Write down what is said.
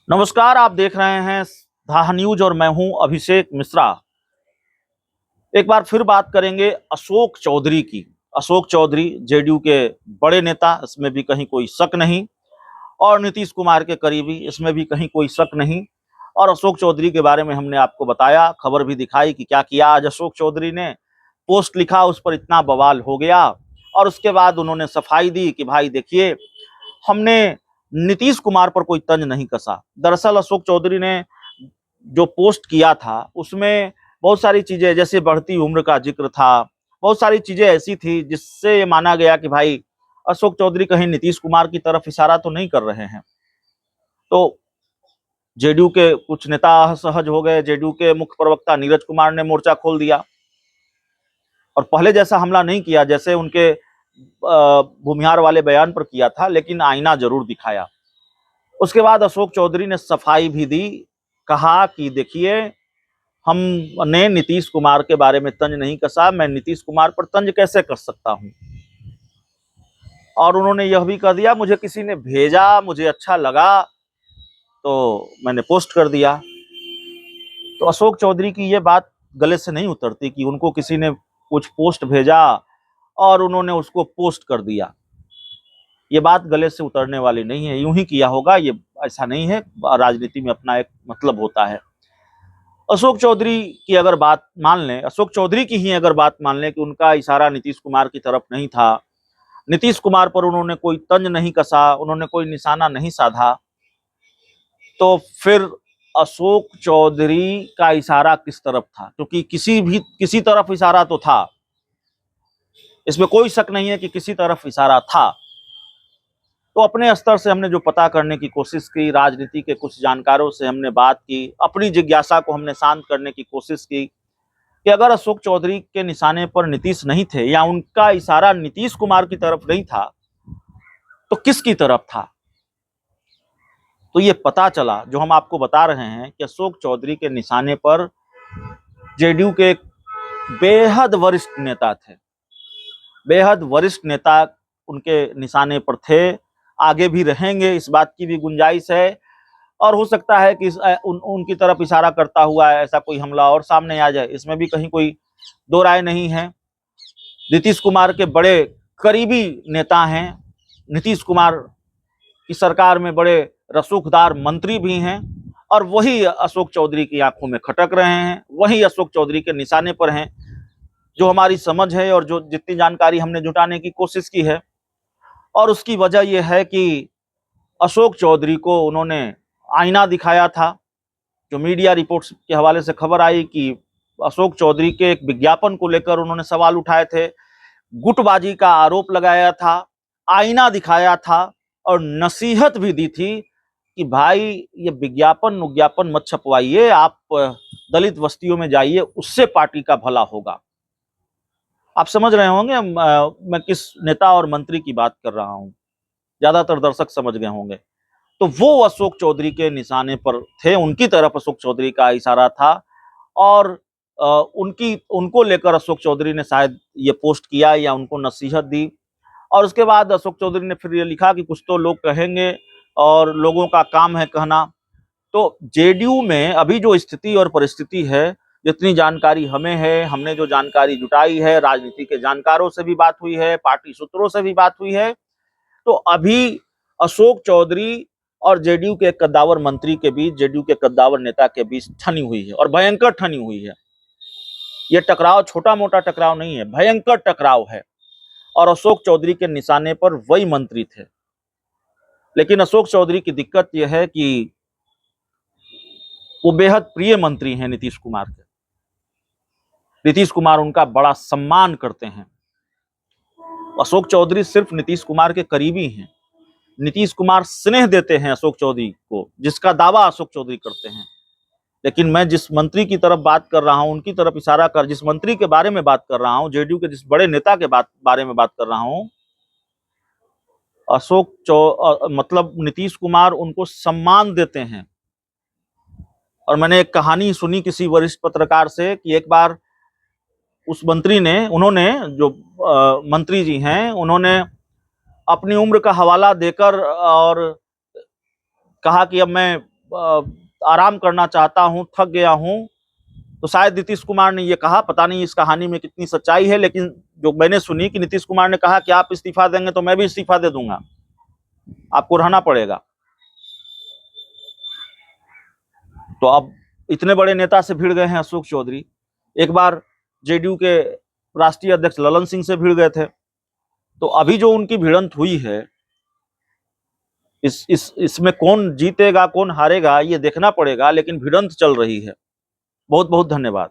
नमस्कार, आप देख रहे हैं धाह न्यूज और मैं हूं अभिषेक मिश्रा। एक बार फिर बात करेंगे अशोक चौधरी की। अशोक चौधरी जेडीयू के बड़े नेता, इसमें भी कहीं कोई शक नहीं, और नीतीश कुमार के करीबी, इसमें भी कहीं कोई शक नहीं। और अशोक चौधरी के बारे में हमने आपको बताया, खबर भी दिखाई कि क्या किया आज अशोक चौधरी ने। पोस्ट लिखा, उस पर इतना बवाल हो गया और उसके बाद उन्होंने सफाई दी कि भाई देखिए, हमने नीतीश कुमार पर कोई तंज नहीं कसा। दरअसल अशोक चौधरी ने जो पोस्ट किया था उसमें बहुत सारी चीजें, जैसे बढ़ती उम्र का जिक्र था, बहुत सारी चीजें ऐसी थी जिससे ये माना गया कि भाई अशोक चौधरी कहीं नीतीश कुमार की तरफ इशारा तो नहीं कर रहे हैं। तो जेडीयू के कुछ नेता असहज हो गए। जेडीयू के मुख्य प्रवक्ता नीरज कुमार ने मोर्चा खोल दिया और पहले जैसा हमला नहीं किया जैसे उनके भूमिहार वाले बयान पर किया था, लेकिन आईना जरूर दिखाया। उसके बाद अशोक चौधरी ने सफाई भी दी, कहा कि देखिए, हमने नीतीश कुमार के बारे में तंज नहीं कसा, मैं नीतीश कुमार पर तंज कैसे कस सकता हूं। और उन्होंने यह भी कह दिया, मुझे किसी ने भेजा, मुझे अच्छा लगा तो मैंने पोस्ट कर दिया। तो अशोक चौधरी की यह बात गले से नहीं उतरती कि उनको किसी ने कुछ पोस्ट भेजा और उन्होंने उसको पोस्ट कर दिया। ये बात गले से उतरने वाली नहीं है। यूं ही किया होगा, ये ऐसा नहीं है। राजनीति में अपना एक मतलब होता है। अशोक चौधरी की अगर बात मान लें, अशोक चौधरी की ही अगर बात मान लें कि उनका इशारा नीतीश कुमार की तरफ नहीं था, नीतीश कुमार पर उन्होंने कोई तंज नहीं कसा, उन्होंने कोई निशाना नहीं साधा, तो फिर अशोक चौधरी का इशारा किस तरफ था? क्योंकि किसी तरफ इशारा तो था, इसमें कोई शक नहीं है कि किसी तरफ इशारा था। तो अपने स्तर से हमने जो पता करने की कोशिश की, राजनीति के कुछ जानकारों से हमने बात की, अपनी जिज्ञासा को हमने शांत करने की कोशिश की कि अगर अशोक चौधरी के निशाने पर नीतीश नहीं थे या उनका इशारा नीतीश कुमार की तरफ नहीं था, तो किसकी तरफ था? तो ये पता चला, जो हम आपको बता रहे हैं, कि अशोक चौधरी के निशाने पर जेडीयू के एक बेहद वरिष्ठ नेता थे। बेहद वरिष्ठ नेता उनके निशाने पर थे, आगे भी रहेंगे, इस बात की भी गुंजाइश है। और हो सकता है कि उनकी तरफ इशारा करता हुआ ऐसा कोई हमला और सामने आ जाए, इसमें भी कहीं कोई दो राय नहीं है। नीतीश कुमार के बड़े करीबी नेता हैं, नीतीश कुमार की सरकार में बड़े रसूखदार मंत्री भी हैं, और वही अशोक चौधरी की आंखों में खटक रहे हैं, वही अशोक चौधरी के निशाने पर हैं। जो हमारी समझ है और जो जितनी जानकारी हमने जुटाने की कोशिश की है, और उसकी वजह यह है कि अशोक चौधरी को उन्होंने आईना दिखाया था। जो मीडिया रिपोर्ट्स के हवाले से खबर आई कि अशोक चौधरी के एक विज्ञापन को लेकर उन्होंने सवाल उठाए थे, गुटबाजी का आरोप लगाया था, आईना दिखाया था और नसीहत भी दी थी कि भाई ये विज्ञापन मत छपवाइए, आप दलित बस्तियों में जाइए, उससे पार्टी का भला होगा। आप समझ रहे होंगे मैं किस नेता और मंत्री की बात कर रहा हूं, ज्यादातर दर्शक समझ गए होंगे। तो वो अशोक चौधरी के निशाने पर थे, उनकी तरफ अशोक चौधरी का इशारा था, और उनको लेकर अशोक चौधरी ने शायद ये पोस्ट किया या उनको नसीहत दी। और उसके बाद अशोक चौधरी ने फिर ये लिखा कि कुछ तो लोग कहेंगे और लोगों का काम है कहना। तो जेडीयू में अभी जो स्थिति और परिस्थिति है, जितनी जानकारी हमें है, हमने जो जानकारी जुटाई है, राजनीति के जानकारों से भी बात हुई है, पार्टी सूत्रों से भी बात हुई है, तो अभी अशोक चौधरी और जेडीयू के कद्दावर मंत्री के बीच, जेडीयू के कद्दावर नेता के बीच ठनी हुई है, और भयंकर ठनी हुई है। यह टकराव छोटा मोटा टकराव नहीं है, भयंकर टकराव है। और अशोक चौधरी के निशाने पर वही मंत्री थे। लेकिन अशोक चौधरी की दिक्कत यह है कि वो बेहद प्रिय मंत्री हैं नीतीश कुमार के। नीतीश कुमार उनका बड़ा सम्मान करते हैं। अशोक चौधरी सिर्फ नीतीश कुमार के करीबी हैं। नीतीश कुमार स्नेह देते हैं अशोक चौधरी को, जिसका दावा अशोक चौधरी करते हैं। लेकिन मैं जिस मंत्री की तरफ बात कर रहा हूं, उनकी तरफ इशारा कर, जिस मंत्री के बारे में बात कर रहा हूं, जेडीयू के जिस बड़े नेता के बारे में बात कर रहा हूं, मतलब नीतीश कुमार उनको सम्मान देते हैं। और मैंने एक कहानी सुनी किसी वरिष्ठ पत्रकार से कि एक बार उस मंत्री ने, उन्होंने, जो मंत्री जी हैं, उन्होंने अपनी उम्र का हवाला देकर और कहा कि अब मैं आराम करना चाहता हूं, थक गया हूं। तो शायद नीतीश कुमार ने ये कहा, पता नहीं इस कहानी में कितनी सच्चाई है, लेकिन जो मैंने सुनी कि नीतीश कुमार ने कहा कि आप इस्तीफा देंगे तो मैं भी इस्तीफा दे दूंगा, आपको रहना पड़ेगा। तो अब इतने बड़े नेता से भिड़ गए हैं अशोक चौधरी। एक बार जेडीयू के राष्ट्रीय अध्यक्ष ललन सिंह से भिड़ गए थे। तो अभी जो उनकी भिड़ंत हुई है, इसमें कौन जीतेगा कौन हारेगा ये देखना पड़ेगा, लेकिन भिड़ंत चल रही है। बहुत बहुत धन्यवाद।